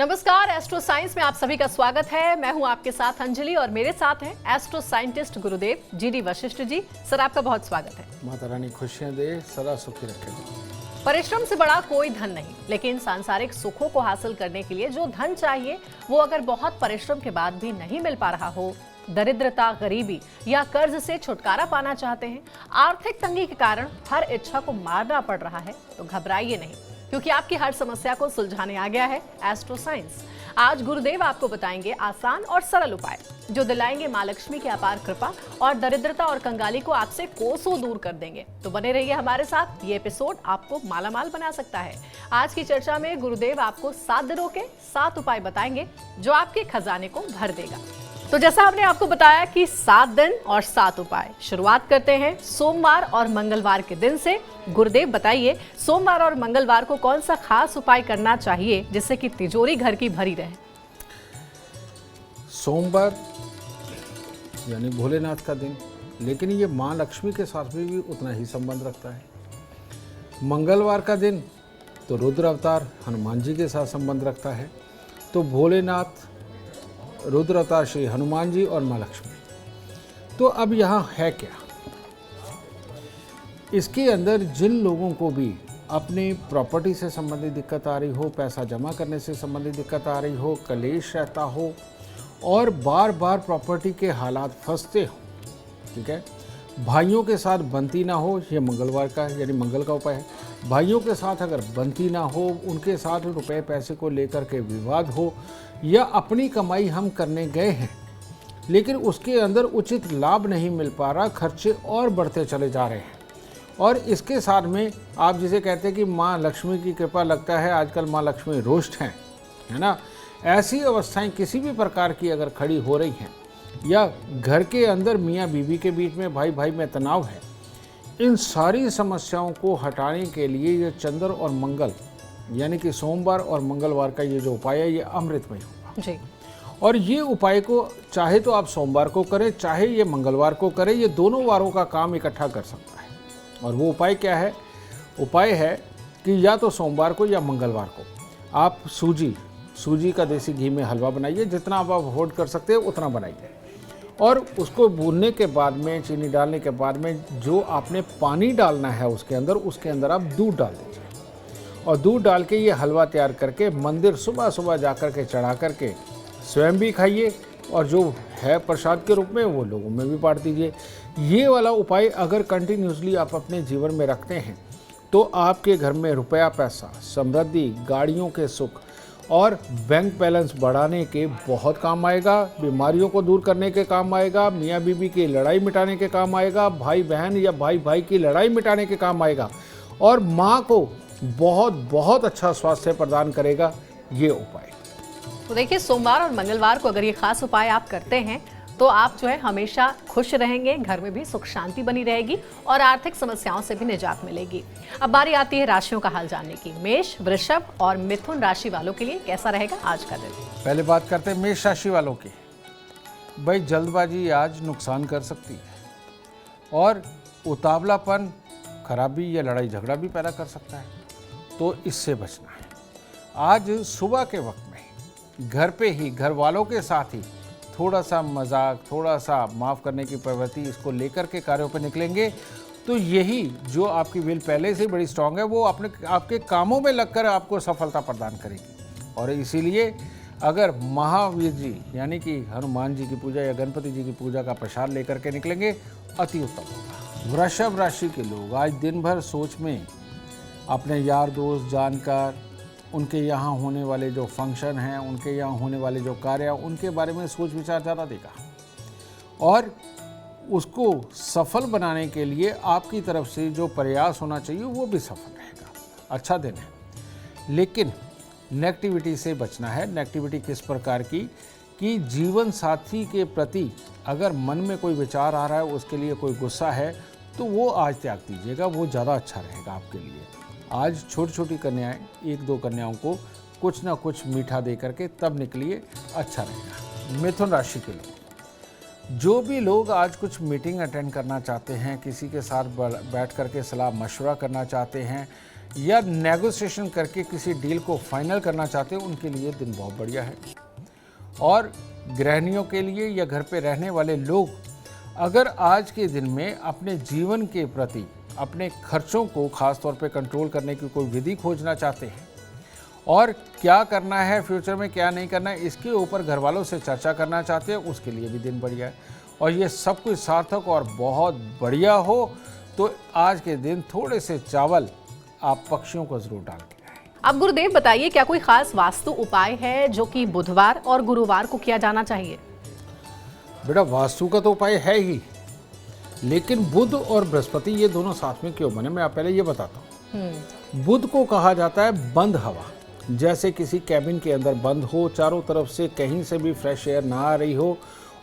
नमस्कार, astro science में आप सभी का स्वागत है। मैं हूं आपके साथ अंजलि और मेरे साथ हैं एस्ट्रो साइंटिस्ट गुरुदेव जीडी वशिष्ठ जी। सर, आपका बहुत स्वागत है। माता रानी खुशियां दे, सदा सुखी रखे। परिश्रम से बड़ा कोई धन नहीं, लेकिन सांसारिक सुखों को हासिल करने के लिए जो धन चाहिए वो अगर बहुत परिश्रम के बाद भी नहीं मिल पा रहा हो, दरिद्रता, गरीबी या कर्ज से छुटकारा पाना चाहते हैं, आर्थिक तंगी के कारण हर इच्छा को मारना पड़ रहा है, तो घबराइए नहीं, क्योंकि आपकी हर समस्या को सुलझाने आ गया है एस्ट्रो साइंस। आज गुरुदेव आपको बताएंगे आसान और सरल उपाय जो दिलाएंगे मां लक्ष्मी की अपार कृपा और दरिद्रता और कंगाली को आपसे कोसों दूर कर देंगे। तो बने रहिए हमारे साथ, ये एपिसोड आपको मालामाल बना सकता है। आज की चर्चा में गुरुदेव आपको 7 दिनों के 7 उपाय बताएंगे जो आपके खजाने को भर देगा। तो जैसा हमने आपको बताया कि 7 दिन और 7 उपाय। शुरुआत करते हैं सोमवार और मंगलवार के दिन से। गुरुदेव बताइए, सोमवार और मंगलवार को कौन सा खास उपाय करना चाहिए जिससे कि तिजोरी घर की भरी रहे? सोमवार यानी भोलेनाथ का दिन, लेकिन ये माँ लक्ष्मी के साथ भी उतना ही संबंध रखता है। मंगलवार का दिन तो रुद्र अवतार हनुमान जी के साथ संबंध रखता है। तो भोलेनाथ, रुद्र अवतार श्री हनुमान जी और माँ लक्ष्मी। तो अब यहाँ है क्या? इसके अंदर जिन लोगों को भी अपनी प्रॉपर्टी से संबंधित दिक्कत आ रही हो, पैसा जमा करने से संबंधित दिक्कत आ रही हो, कलेश रहता हो और बार बार प्रॉपर्टी के हालात फंसते हो, ठीक है, भाइयों के साथ बनती ना हो, ये मंगलवार का यानी मंगल का उपाय है। भाइयों के साथ अगर बनती ना हो, उनके साथ रुपए पैसे को लेकर के विवाद हो, या अपनी कमाई हम करने गए हैं लेकिन उसके अंदर उचित लाभ नहीं मिल पा रहा, खर्चे और बढ़ते चले जा रहे हैं, और इसके साथ में आप जिसे कहते हैं कि माँ लक्ष्मी की कृपा, लगता है आजकल माँ लक्ष्मी रुष्ट हैं, है ना, ऐसी अवस्थाएं किसी भी प्रकार की अगर खड़ी हो रही हैं, या घर के अंदर मियाँ बीवी के बीच में भाई भाई में तनाव है, इन सारी समस्याओं को हटाने के लिए ये चंद्र और मंगल यानी कि सोमवार और मंगलवार का ये जो उपाय है ये अमृतमय होगा जी। और ये उपाय को चाहे तो आप सोमवार को करें, चाहे ये मंगलवार को करें, ये दोनों वारों का काम इकट्ठा कर सकता है। और वो उपाय क्या है? उपाय है कि या तो सोमवार को या मंगलवार को आप सूजी का देसी घी में हलवा बनाइए, जितना आप अफोर्ड कर सकते हैं उतना बनाइए, और उसको भूनने के बाद में, चीनी डालने के बाद में जो आपने पानी डालना है उसके अंदर आप दूध डाल दीजिए, और दूध डाल के ये हलवा तैयार करके मंदिर सुबह सुबह जा कर के चढ़ा करके स्वयं भी खाइए, और जो है प्रसाद के रूप में वो लोगों में भी बांट दीजिए। ये वाला उपाय अगर कंटिन्यूसली आप अपने जीवन में रखते हैं तो आपके घर में रुपया पैसा, समृद्धि, गाड़ियों के सुख और बैंक बैलेंस बढ़ाने के बहुत काम आएगा, बीमारियों को दूर करने के काम आएगा, मियाँ बीवी की लड़ाई मिटाने के काम आएगा, भाई बहन या भाई भाई की लड़ाई मिटाने के काम आएगा, और माँ को बहुत बहुत अच्छा स्वास्थ्य प्रदान करेगा ये उपाय। तो देखिए, सोमवार और मंगलवार को अगर ये खास उपाय आप करते हैं तो आप जो है हमेशा खुश रहेंगे, घर में भी सुख शांति बनी रहेगी और आर्थिक समस्याओं से भी निजात मिलेगी। अब बारी आती है राशियों का हाल जानने की। मेष, वृषभ और मिथुन राशि वालों के लिए कैसा रहेगा आज का दिन? पहले बात करते हैं मेष राशि वालों की। भाई, जल्दबाजी आज नुकसान कर सकती है, और उतावलापन खराबी या लड़ाई झगड़ा भी पैदा कर सकता है, तो इससे बचना है। आज सुबह के वक्त में घर पे ही, घर वालों के साथ ही थोड़ा सा मजाक, थोड़ा सा माफ़ करने की प्रवृत्ति, इसको लेकर के कार्यों पर निकलेंगे तो यही जो आपकी विल पहले से बड़ी स्ट्रांग है वो आपके कामों में लगकर आपको सफलता प्रदान करेगी। और इसीलिए अगर महावीर जी यानी कि हनुमान जी की पूजा या गणपति जी की पूजा का प्रसाद लेकर के निकलेंगे, अति उत्तम होगा। वृषभ राशि के लोग आज दिन भर सोच में अपने यार दोस्त, जानकार, उनके यहाँ होने वाले जो फंक्शन हैं, उनके यहाँ होने वाले जो कार्य, उनके बारे में सोच विचार ज़्यादा देगा, और उसको सफल बनाने के लिए आपकी तरफ से जो प्रयास होना चाहिए वो भी सफल रहेगा। अच्छा दिन है, लेकिन नेगेटिविटी से बचना है। नेगेटिविटी किस प्रकार की? कि जीवन साथी के प्रति अगर मन में कोई विचार आ रहा है, उसके लिए कोई गुस्सा है, तो वो आज त्याग दीजिएगा, वो ज़्यादा अच्छा रहेगा आपके लिए। आज छोटी छोटी कन्याएं, 1-2 कन्याओं को कुछ ना कुछ मीठा दे करके तब निकलिए, अच्छा रहेगा। मिथुन राशि के लोग, जो भी लोग आज कुछ मीटिंग अटेंड करना चाहते हैं, किसी के साथ बैठ करके सलाह मशवरा करना चाहते हैं, या नेगोशिएशन करके किसी डील को फाइनल करना चाहते हैं, उनके लिए दिन बहुत बढ़िया है। और गृहिणियों के लिए या घर पे रहने वाले लोग अगर आज के दिन में अपने जीवन के प्रति अपने खर्चों को खास तौर पे कंट्रोल करने की कोई विधि खोजना चाहते हैं और क्या करना है फ्यूचर में, क्या नहीं करना है, इसके ऊपर घर वालों से चर्चा करना चाहते हैं, उसके लिए भी दिन बढ़िया है। और ये सब कुछ सार्थक और बहुत बढ़िया हो तो आज के दिन थोड़े से चावल आप पक्षियों को जरूर डाल के आएं। अब गुरुदेव बताइए, क्या कोई खास वास्तु उपाय है जो कि बुधवार और गुरुवार को किया जाना चाहिए? बेटा वास्तु का तो उपाय है ही, लेकिन बुध और बृहस्पति ये दोनों साथ में क्यों बने, मैं आप पहले ये बताता हूँ। बुध को कहा जाता है बंद हवा, जैसे किसी कैबिन के अंदर बंद हो, चारों तरफ से कहीं से भी फ्रेश एयर ना आ रही हो।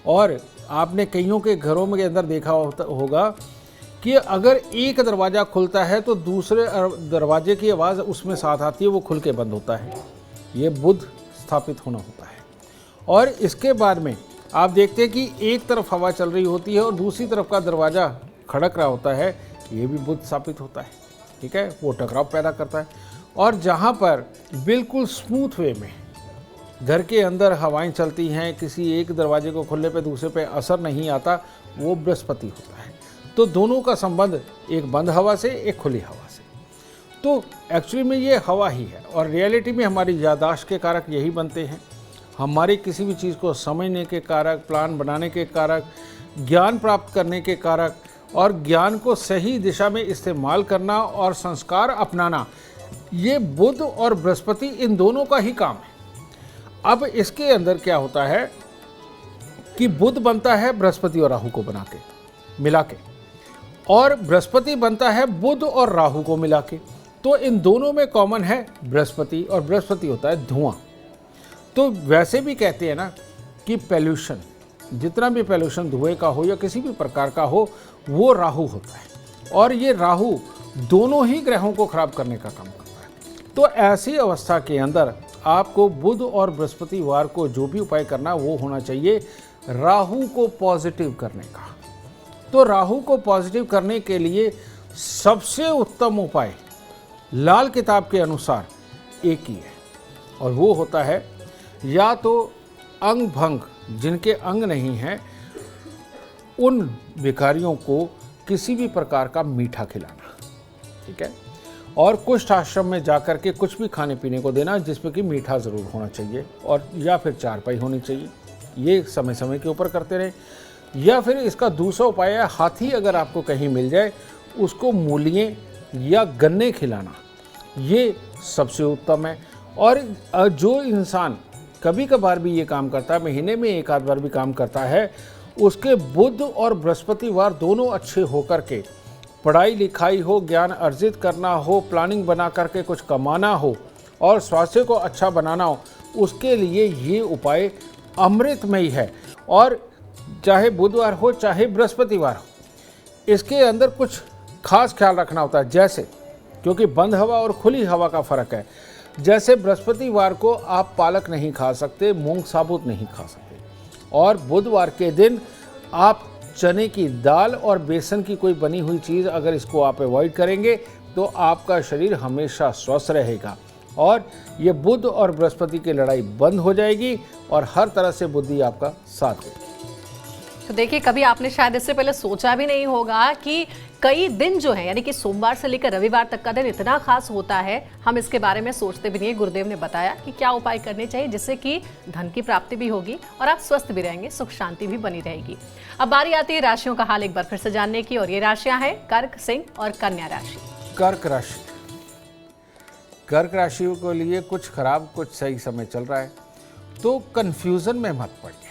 और आपने कईयों के घरों में अंदर देखा होगा कि अगर एक दरवाज़ा खुलता है तो दूसरे दरवाजे की आवाज़ उसमें साथ आती है, वो खुल के बंद होता है। ये बुध स्थापित होना होता है। और इसके बाद में आप देखते हैं कि एक तरफ हवा चल रही होती है और दूसरी तरफ का दरवाज़ा खड़क रहा होता है, ये भी बुध स्थापित होता है। ठीक है, वो टकराव पैदा करता है। और जहाँ पर बिल्कुल स्मूथ वे में घर के अंदर हवाएं चलती हैं, किसी एक दरवाजे को खुलने पे दूसरे पे असर नहीं आता, वो बृहस्पति होता है। तो दोनों का संबंध एक बंद हवा से, एक खुली हवा से। तो एक्चुअली में ये हवा ही है और रियलिटी में हमारी याददाश्त के कारक यही बनते हैं। हमारी किसी भी चीज़ को समझने के कारक, प्लान बनाने के कारक, ज्ञान प्राप्त करने के कारक और ज्ञान को सही दिशा में इस्तेमाल करना और संस्कार अपनाना, ये बुध और बृहस्पति इन दोनों का ही काम है। अब इसके अंदर क्या होता है कि बुध बनता है बृहस्पति और राहु को बना के मिला के, और बृहस्पति बनता है बुध और राहु को मिला के। तो इन दोनों में कॉमन है बृहस्पति, और बृहस्पति होता है धुआं। तो वैसे भी कहते हैं ना कि पोल्यूशन, जितना भी पोल्यूशन धुएं का हो या किसी भी प्रकार का हो, वो राहु होता है। और ये राहु दोनों ही ग्रहों को खराब करने का काम करता है। तो ऐसी अवस्था के अंदर आपको बुध और बृहस्पतिवार को जो भी उपाय करना वो होना चाहिए राहु को पॉजिटिव करने का। तो राहु को पॉजिटिव करने के लिए सबसे उत्तम उपाय लाल किताब के अनुसार एक ही है, और वो होता है या तो अंग भंग, जिनके अंग नहीं हैं उन भिखारियों को किसी भी प्रकार का मीठा खिलाना। ठीक है, और कुष्ठ आश्रम में जाकर के कुछ भी खाने पीने को देना जिसमें कि मीठा ज़रूर होना चाहिए, और या फिर चारपाई होनी चाहिए। ये समय समय के ऊपर करते रहें। या फिर इसका दूसरा उपाय है, हाथी अगर आपको कहीं मिल जाए उसको मूलियाँ या गन्ने खिलाना, ये सबसे उत्तम है। और जो इंसान कभी कभार भी ये काम करता है, महीने में एक आध बार भी काम करता है, उसके बुध और बृहस्पतिवार दोनों अच्छे होकर के पढ़ाई लिखाई हो, ज्ञान अर्जित करना हो, प्लानिंग बना करके कुछ कमाना हो और स्वास्थ्य को अच्छा बनाना हो, उसके लिए ये उपाय अमृतमयी है। और चाहे बुधवार हो चाहे बृहस्पतिवार हो, इसके अंदर कुछ खास ख्याल रखना होता है। जैसे, क्योंकि बंद हवा और खुली हवा का फ़र्क है, जैसे बृहस्पतिवार को आप पालक नहीं खा सकते, मूंग साबुत नहीं खा सकते, और बुधवार के दिन आप चने की दाल और बेसन की कोई बनी हुई चीज़ अगर इसको आप अवॉइड करेंगे तो आपका शरीर हमेशा स्वस्थ रहेगा और ये बुध और बृहस्पति की लड़ाई बंद हो जाएगी और हर तरह से बुद्धि आपका साथ देगी। तो देखिए, कभी आपने शायद इससे पहले सोचा भी नहीं होगा कि कई दिन जो है, यानी कि सोमवार से लेकर रविवार तक का दिन इतना खास होता है। हम इसके बारे में सोचते भी नहीं। गुरुदेव ने बताया कि क्या उपाय करने चाहिए जिससे कि धन की प्राप्ति भी होगी और आप स्वस्थ भी रहेंगे, सुख शांति भी बनी रहेगी। अब बारी आती है राशियों का हाल एक बार फिर से जानने की, और ये राशियां हैं कर्क, सिंह और कन्या राशि। कर्क राशि, कर्क राशि के लिए कुछ खराब कुछ सही समय चल रहा है, तो कन्फ्यूज़न में मत पड़िए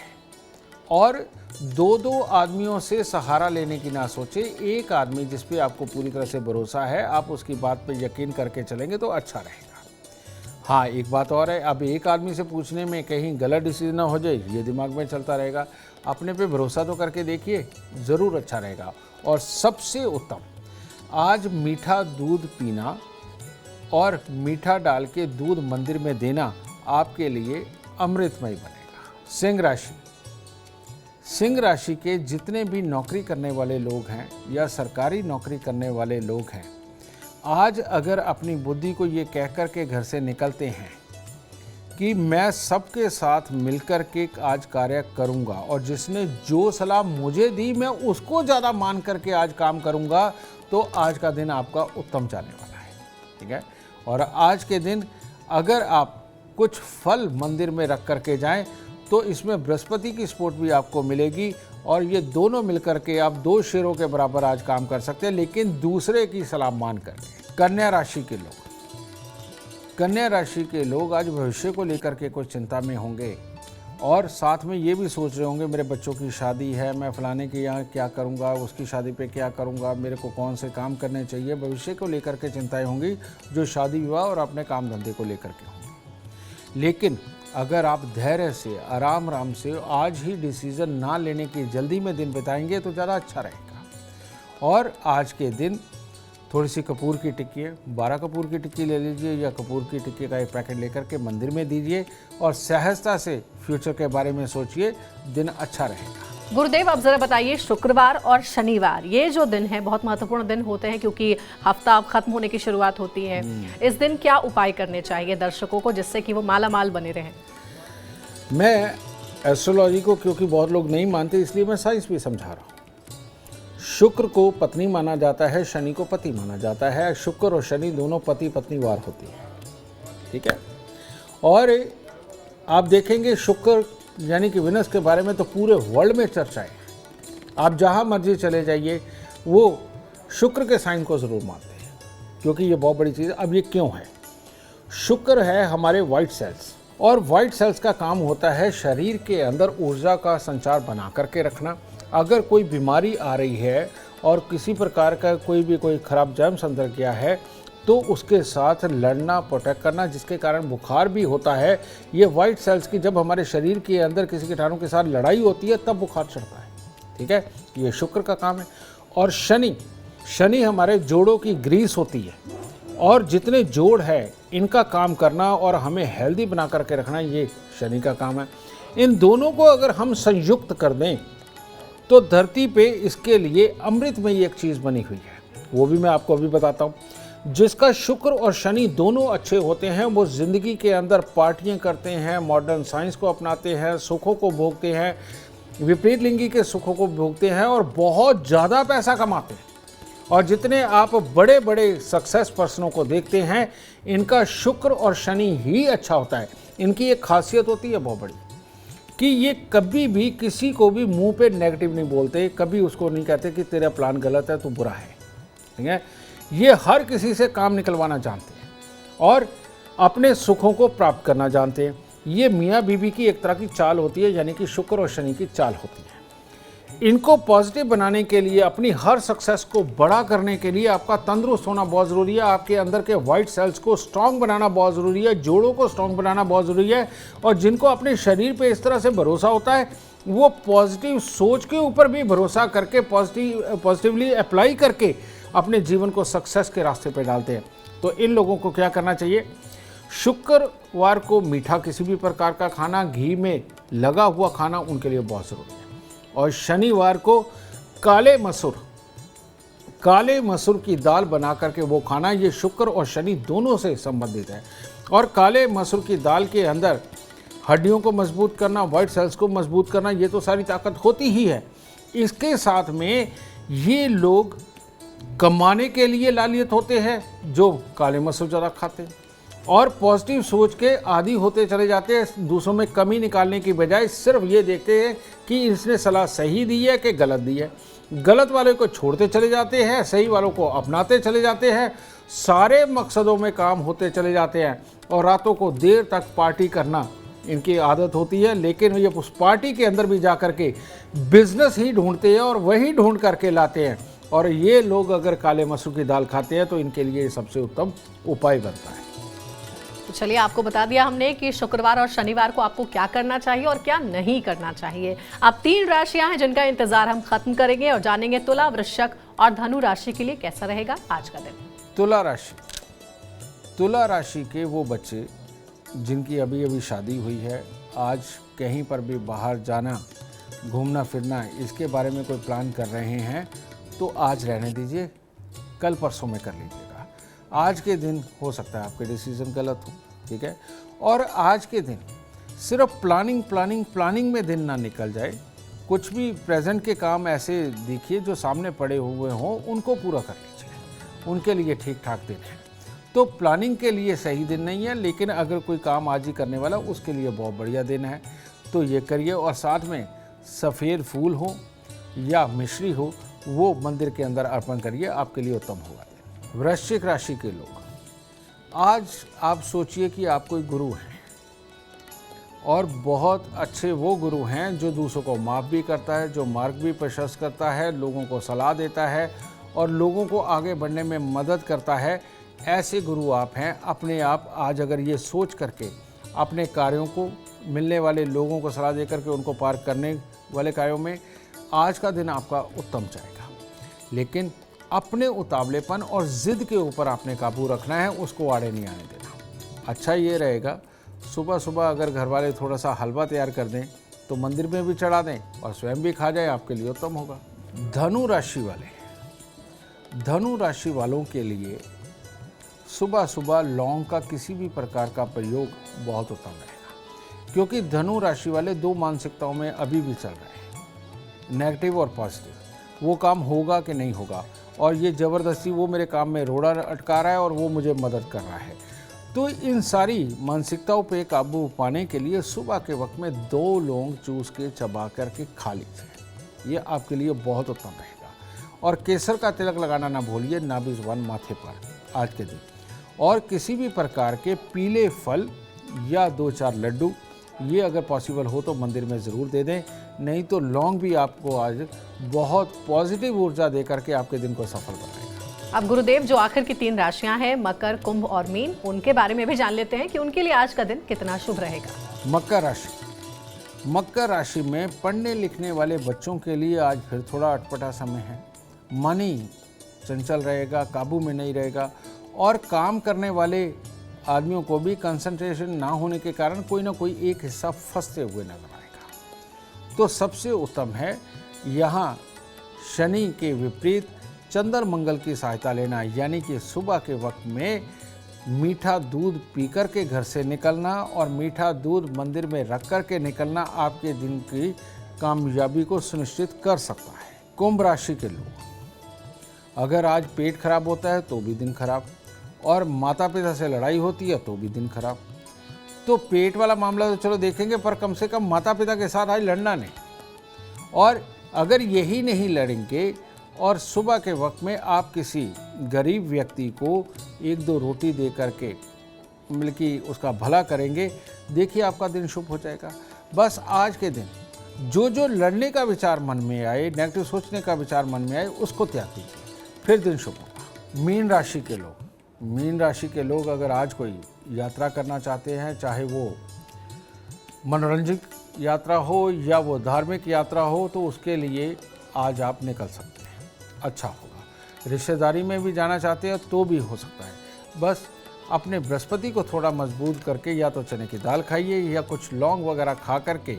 और दो दो आदमियों से सहारा लेने की ना सोचे। एक आदमी जिस पे आपको पूरी तरह से भरोसा है, आप उसकी बात पे यकीन करके चलेंगे तो अच्छा रहेगा। हाँ, एक बात और है, अब एक आदमी से पूछने में कहीं गलत डिसीजन ना हो जाए, ये दिमाग में चलता रहेगा। अपने पे भरोसा तो करके देखिए, ज़रूर अच्छा रहेगा। और सबसे उत्तम, आज मीठा दूध पीना और मीठा डाल के दूध मंदिर में देना आपके लिए अमृतमय बनेगा। सिंह राशि, सिंह राशि के जितने भी नौकरी करने वाले लोग हैं या सरकारी नौकरी करने वाले लोग हैं, आज अगर अपनी बुद्धि को ये कह कर के घर से निकलते हैं कि मैं सबके साथ मिलकर के आज कार्य करूंगा और जिसने जो सलाह मुझे दी मैं उसको ज़्यादा मान करके आज काम करूंगा, तो आज का दिन आपका उत्तम जाने वाला है। ठीक है। और आज के दिन अगर आप कुछ फल मंदिर में रख करके जाएं तो इसमें बृहस्पति की सपोर्ट भी आपको मिलेगी और ये दोनों मिलकर के आप 2 शेरों के बराबर आज काम कर सकते हैं, लेकिन दूसरे की सलाह मान करके। कन्या राशि के लोग आज भविष्य को लेकर के कुछ चिंता में होंगे और साथ में ये भी सोच रहे होंगे मेरे बच्चों की शादी है, मैं फलाने के यहाँ क्या करूँगा, उसकी शादी पे क्या करूँगा, मेरे को कौन से काम करने चाहिए। भविष्य को लेकर के चिंताएं होंगी जो शादी विवाह और अपने काम धंधे को लेकर के होंगी। लेकिन अगर आप धैर्य से आराम से आज ही डिसीज़न ना लेने की जल्दी में दिन बिताएंगे तो ज़्यादा अच्छा रहेगा। और आज के दिन थोड़ी सी कपूर की टिक्की है, 12 कपूर की टिक्की ले लीजिए या कपूर की टिक्की का एक पैकेट लेकर के मंदिर में दीजिए और सहजता से फ्यूचर के बारे में सोचिए, दिन अच्छा रहेगा। गुरुदेव, आप जरा बताइए, शुक्रवार और शनिवार ये जो दिन है बहुत महत्वपूर्ण दिन होते हैं क्योंकि हफ्ता अब खत्म होने की शुरुआत होती है। इस दिन क्या उपाय करने चाहिए दर्शकों को जिससे कि वो मालामाल बने रहें? मैं एस्ट्रोलॉजी को क्योंकि बहुत लोग नहीं मानते इसलिए मैं साइंस भी समझा रहा हूँ। शुक्र को पत्नी माना जाता है, शनि को पति माना जाता है। शुक्र और शनि दोनों पति पत्नी वार होती है। ठीक है। और आप देखेंगे शुक्र यानी कि विनस के बारे में तो पूरे वर्ल्ड में चर्चा है। आप जहाँ मर्जी चले जाइए वो शुक्र के साइन को ज़रूर मानते हैं क्योंकि ये बहुत बड़ी चीज़ है। अब ये क्यों है? शुक्र है हमारे वाइट सेल्स और वाइट सेल्स का काम होता है शरीर के अंदर ऊर्जा का संचार बना करके रखना। अगर कोई बीमारी आ रही है और किसी प्रकार का कोई खराब जर्म्स अंदर गया है तो उसके साथ लड़ना, प्रोटेक्ट करना, जिसके कारण बुखार भी होता है। ये वाइट सेल्स की जब हमारे शरीर के अंदर किसी कीटाणु के साथ लड़ाई होती है तब बुखार चढ़ता है। ठीक है। ये शुक्र का काम है। और शनि हमारे जोड़ों की ग्रीस होती है और जितने जोड़ है इनका काम करना और हमें हेल्दी बना करके रखना ये शनि का काम है। इन दोनों को अगर हम संयुक्त कर दें तो धरती पे इसके लिए अमृतमयी एक चीज़ बनी हुई है, वो भी मैं आपको अभी बताता हूँ। जिसका शुक्र और शनि दोनों अच्छे होते हैं वो ज़िंदगी के अंदर पार्टियां करते हैं, मॉडर्न साइंस को अपनाते हैं, सुखों को भोगते हैं, विपरीत लिंगी के सुखों को भोगते हैं और बहुत ज़्यादा पैसा कमाते हैं। और जितने आप बड़े बड़े सक्सेस पर्सनों को देखते हैं इनका शुक्र और शनि ही अच्छा होता है। इनकी एक खासियत होती है बहुत बड़ी कि ये कभी भी किसी को भी मुंह पे नेगेटिव नहीं बोलते, कभी उसको नहीं कहते कि तेरा प्लान गलत है, तू बुरा है। ठीक है। ये हर किसी से काम निकलवाना जानते हैं और अपने सुखों को प्राप्त करना जानते हैं। ये मियाँ बीवी की एक तरह की चाल होती है, यानी कि शुक्र और शनि की चाल होती है। इनको पॉजिटिव बनाने के लिए, अपनी हर सक्सेस को बड़ा करने के लिए आपका तंदुरुस्त होना बहुत ज़रूरी है। आपके अंदर के वाइट सेल्स को स्ट्रांग बनाना बहुत ज़रूरी है, जोड़ों को स्ट्रांग बनाना बहुत ज़रूरी है। और जिनको अपने शरीर पे इस तरह से भरोसा होता है वो पॉजिटिव सोच के ऊपर भी भरोसा करके पॉजिटिवली अप्लाई करके अपने जीवन को सक्सेस के रास्ते पर डालते हैं। तो इन लोगों को क्या करना चाहिए? शुक्रवार को मीठा किसी भी प्रकार का खाना, घी में लगा हुआ खाना उनके लिए बहुत ज़रूरी है। और शनिवार को काले मसूर की दाल बना करके वो खाना, ये शुक्र और शनि दोनों से संबंधित है। और काले मसूर की दाल के अंदर हड्डियों को मजबूत करना, वाइट सेल्स को मजबूत करना, ये तो सारी ताकत होती ही है। इसके साथ में ये लोग कमाने के लिए लालियत होते हैं जो काले मसूर ज़्यादा खाते हैं और पॉजिटिव सोच के आदी होते चले जाते हैं। दूसरों में कमी निकालने की बजाय सिर्फ ये देखते हैं कि इसने सलाह सही दी है कि गलत दी है। गलत वाले को छोड़ते चले जाते हैं, सही वालों को अपनाते चले जाते हैं। सारे मकसदों में काम होते चले जाते हैं और रातों को देर तक पार्टी करना इनकी आदत होती है। लेकिन ये उस पार्टी के अंदर भी जा कर के बिजनेस ही ढूंढते हैं और वही ढूंढ करके लाते हैं। और ये लोग अगर काले मसूर की दाल खाते हैं तो इनके लिए सबसे उत्तम उपाय बनता है। तो चलिए, आपको बता दिया हमने कि शुक्रवार और शनिवार को आपको क्या करना चाहिए और क्या नहीं करना चाहिए। अब 3 राशियां हैं जिनका इंतजार हम खत्म करेंगे और जानेंगे तुला, वृश्चिक और धनु राशि के लिए कैसा रहेगा आज का दिन। तुला राशि के वो बच्चे जिनकी अभी अभी शादी हुई है, आज कहीं पर भी बाहर जाना, घूमना फिरना, इसके बारे में कोई प्लान कर रहे हैं तो आज रहने दीजिए, कल परसों में कर लीजिएगा। आज के दिन हो सकता है आपके डिसीजन गलत हो, ठीक है। और आज के दिन सिर्फ प्लानिंग में दिन ना निकल जाए। कुछ भी प्रेजेंट के काम ऐसे देखिए जो सामने पड़े हुए हों, उनको पूरा कर लीजिए, उनके लिए ठीक ठाक दिन है। तो प्लानिंग के लिए सही दिन नहीं है, लेकिन अगर कोई काम आज ही करने वाला उसके लिए बहुत बढ़िया दिन है, तो ये करिए। और साथ में सफ़ेद फूल हो या मिश्री हो, वो मंदिर के अंदर अर्पण करिए, आपके लिए उत्तम होगा। वृश्चिक राशि के लोग, आज आप सोचिए कि आप कोई गुरु हैं और बहुत अच्छे वो गुरु हैं जो दूसरों को माफ़ भी करता है, जो मार्ग भी प्रशस्त करता है, लोगों को सलाह देता है और लोगों को आगे बढ़ने में मदद करता है। ऐसे गुरु आप हैं। अपने आप आज अगर ये सोच करके अपने कार्यों को, मिलने वाले लोगों को सलाह दे करके उनको पार करने वाले कार्यों में आज का दिन आपका उत्तम जाएगा। लेकिन अपने उतावलेपन और ज़िद के ऊपर आपने काबू रखना है, उसको आड़े नहीं आने देना। अच्छा ये रहेगा, सुबह सुबह अगर घर वाले थोड़ा सा हलवा तैयार कर दें तो मंदिर में भी चढ़ा दें और स्वयं भी खा जाए, आपके लिए उत्तम होगा। धनु राशि वालों के लिए सुबह सुबह लौंग का किसी भी प्रकार का प्रयोग बहुत उत्तम रहेगा, क्योंकि धनु राशि वाले दो मानसिकताओं में अभी भी चल रहे हैं, नेगेटिव और पॉजिटिव। वो काम होगा कि नहीं होगा, और ये ज़बरदस्ती वो मेरे काम में रोड़ा अटका रहा है और वो मुझे मदद कर रहा है। तो इन सारी मानसिकताओं पे काबू पाने के लिए सुबह के वक्त में 2 लौंग चूस के चबा करके खा लीजिए, ये आपके लिए बहुत उत्तम रहेगा। और केसर का तिलक लगाना ना भूलिए, नाभिज़ुबान माथे पर आज के दिन। और किसी भी प्रकार के पीले फल या 2-4 लड्डू, ये अगर पॉसिबल हो तो मंदिर में ज़रूर दे दें, नहीं तो लौंग भी आपको आज बहुत पॉजिटिव ऊर्जा दे करके आपके दिन को सफल बनाएगा। अब गुरुदेव, जो आखिर की 3 राशियां हैं, मकर, कुंभ और मीन, उनके बारे में भी जान लेते हैं कि उनके लिए आज का दिन कितना शुभ रहेगा। मकर राशि में पढ़ने लिखने वाले बच्चों के लिए आज फिर थोड़ा अटपटा समय है। मनी चंचल रहेगा, काबू में नहीं रहेगा, और काम करने वाले आदमियों को भी कंसंट्रेशन ना होने के कारण कोई ना कोई एक हिस्सा फंसते हुए नजर आएगा। तो सबसे उत्तम है यहाँ शनि के विपरीत चंद्र मंगल की सहायता लेना, यानी कि सुबह के वक्त में मीठा दूध पीकर के घर से निकलना और मीठा दूध मंदिर में रख कर के निकलना आपके दिन की कामयाबी को सुनिश्चित कर सकता है। कुंभ राशि के लोग, अगर आज पेट खराब होता है तो भी दिन खराब, और माता पिता से लड़ाई होती है तो भी दिन खराब। तो पेट वाला मामला तो चलो देखेंगे, पर कम से कम माता पिता के साथ आज लड़ना नहीं। और अगर यही नहीं लड़ेंगे और सुबह के वक्त में आप किसी गरीब व्यक्ति को 1-2 रोटी दे करके मतलब कि उसका भला करेंगे, देखिए आपका दिन शुभ हो जाएगा। बस आज के दिन जो लड़ने का विचार मन में आए, नेगेटिव सोचने का विचार मन में आए, उसको त्याग दीजिए, फिर दिन शुभ होगा। मीन राशि के लोग अगर आज कोई यात्रा करना चाहते हैं, चाहे वो मनोरंजक यात्रा हो या वो धार्मिक यात्रा हो, तो उसके लिए आज आप निकल सकते हैं, अच्छा होगा। रिश्तेदारी में भी जाना चाहते हैं तो भी हो सकता है। बस अपने बृहस्पति को थोड़ा मजबूत करके या तो चने की दाल खाइए या कुछ लौंग वगैरह खा करके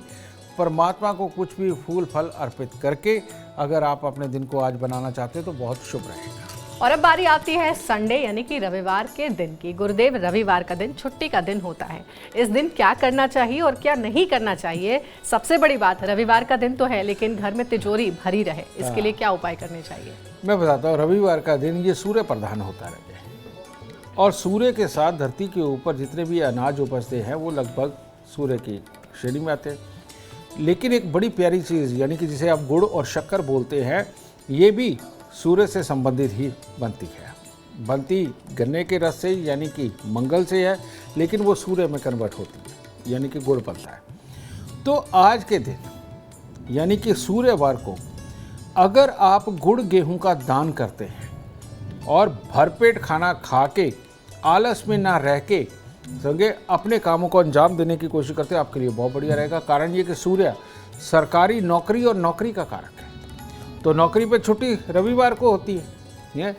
परमात्मा को कुछ भी फूल फल अर्पित करके अगर आप अपने दिन को आज बनाना चाहते हैं तो बहुत शुभ रहेगा। और अब बारी आती है संडे यानी कि रविवार के दिन की। गुरुदेव, रविवार का दिन छुट्टी का दिन होता है, इस दिन क्या करना चाहिए और क्या नहीं करना चाहिए? सबसे बड़ी बात, रविवार का दिन तो है लेकिन घर में तिजोरी भरी रहे, इसके लिए क्या उपाय करने चाहिए? मैं बताता हूँ। रविवार का दिन ये सूर्य प्रधान होता है और सूर्य के साथ धरती के ऊपर जितने भी अनाज उपजते हैं वो लगभग सूर्य की श्रेणी में आते हैं। लेकिन एक बड़ी प्यारी चीज़ यानी कि जिसे आप गुड़ और शक्कर बोलते हैं, ये भी सूर्य से संबंधित ही बनती गन्ने के रस से यानी कि मंगल से है, लेकिन वो सूर्य में कन्वर्ट होती है यानी कि गुड़ बनता है। तो आज के दिन यानी कि सूर्यवार को अगर आप गुड़ गेहूं का दान करते हैं और भरपेट खाना खा के आलस में ना रह के संगे अपने कामों को अंजाम देने की कोशिश करते हैं, आपके लिए बहुत बढ़िया रहेगा। कारण ये कि सूर्य सरकारी नौकरी और नौकरी का कारक है, तो नौकरी पे छुट्टी रविवार को होती है।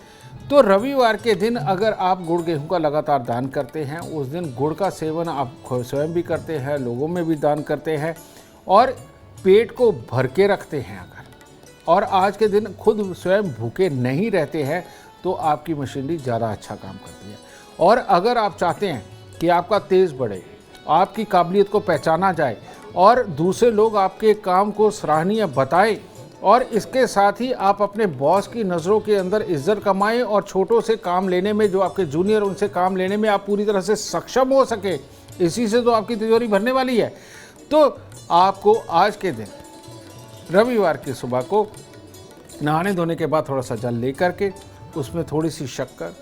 तो रविवार के दिन अगर आप गुड़ गेहूं का लगातार दान करते हैं, उस दिन गुड़ का सेवन आप स्वयं भी करते हैं, लोगों में भी दान करते हैं और पेट को भर के रखते हैं अगर, और आज के दिन खुद स्वयं भूखे नहीं रहते हैं, तो आपकी मशीनरी ज़्यादा अच्छा काम करती है। और अगर आप चाहते हैं कि आपका तेज़ बढ़े, आपकी काबिलियत को पहचाना जाए और दूसरे लोग आपके काम को सराहनीय बताएं, और इसके साथ ही आप अपने बॉस की नज़रों के अंदर इज्जत कमाएं और छोटों से काम लेने में, जो आपके जूनियर उनसे काम लेने में आप पूरी तरह से सक्षम हो सके, इसी से तो आपकी तिजोरी भरने वाली है। तो आपको आज के दिन रविवार की सुबह को नहाने धोने के बाद थोड़ा सा जल ले करके उसमें थोड़ी सी शक्कर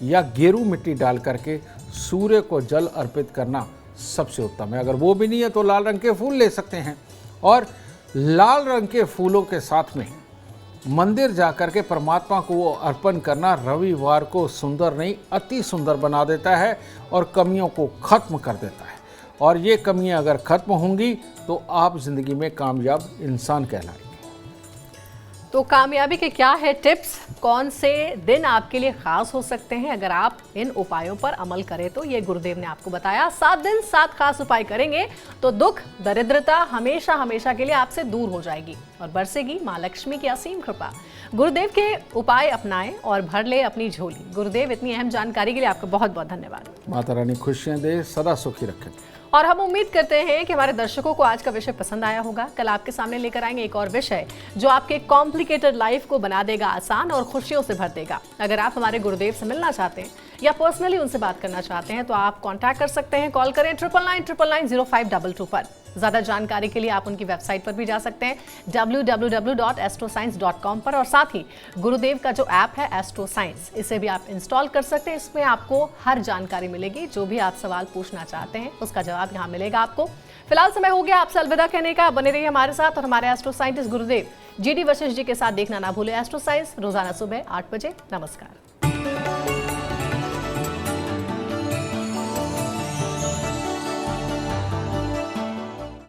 या गेरू मिट्टी डाल करके सूर्य को जल अर्पित करना सबसे उत्तम है। अगर वो भी नहीं है तो लाल रंग के फूल ले सकते हैं, और लाल रंग के फूलों के साथ में मंदिर जाकर के परमात्मा को वो अर्पण करना रविवार को सुंदर नहीं, अति सुंदर बना देता है और कमियों को खत्म कर देता है। और ये कमियां अगर खत्म होंगी तो आप जिंदगी में कामयाब इंसान कहलाएंगे। तो कामयाबी के क्या है टिप्स, कौन से दिन आपके लिए खास हो सकते हैं अगर आप इन उपायों पर अमल करें तो, ये गुरुदेव ने आपको बताया। 7 दिन 7 खास उपाय करेंगे तो दुख दरिद्रता हमेशा हमेशा के लिए आपसे दूर हो जाएगी और बरसेगी माँ लक्ष्मी की असीम कृपा। गुरुदेव के उपाय अपनाएं और भर ले अपनी झोली। गुरुदेव, इतनी अहम जानकारी के लिए आपका बहुत बहुत धन्यवाद। माता रानी खुशियां दे, सदा सुखी रखें। और हम उम्मीद करते हैं कि हमारे दर्शकों को आज का विषय पसंद आया होगा। कल आपके सामने लेकर आएंगे एक और विषय जो आपके कॉम्प्लिकेटेड लाइफ को बना देगा आसान और खुशियों से भर देगा। अगर आप हमारे गुरुदेव से मिलना चाहते हैं या पर्सनली उनसे बात करना चाहते हैं तो आप कांटेक्ट कर सकते हैं। कॉल करें 99990522 पर। ज़्यादा जानकारी के लिए आप उनकी वेबसाइट पर भी जा सकते हैं www.astroscience.com पर, और साथ ही गुरुदेव का जो ऐप है एस्ट्रो साइंस, इसे भी आप इंस्टॉल कर सकते हैं। इसमें आपको हर जानकारी मिलेगी, जो भी आप सवाल पूछना चाहते हैं उसका जवाब यहाँ मिलेगा आपको। फिलहाल समय हो गया आपसे अलविदा कहने का। बने रहिए हमारे साथ और हमारे एस्ट्रो साइंटिस्ट गुरुदेव GD वशिष्ठ जी के साथ देखना ना भूलें एस्ट्रो साइंस रोजाना सुबह 8 बजे। नमस्कार।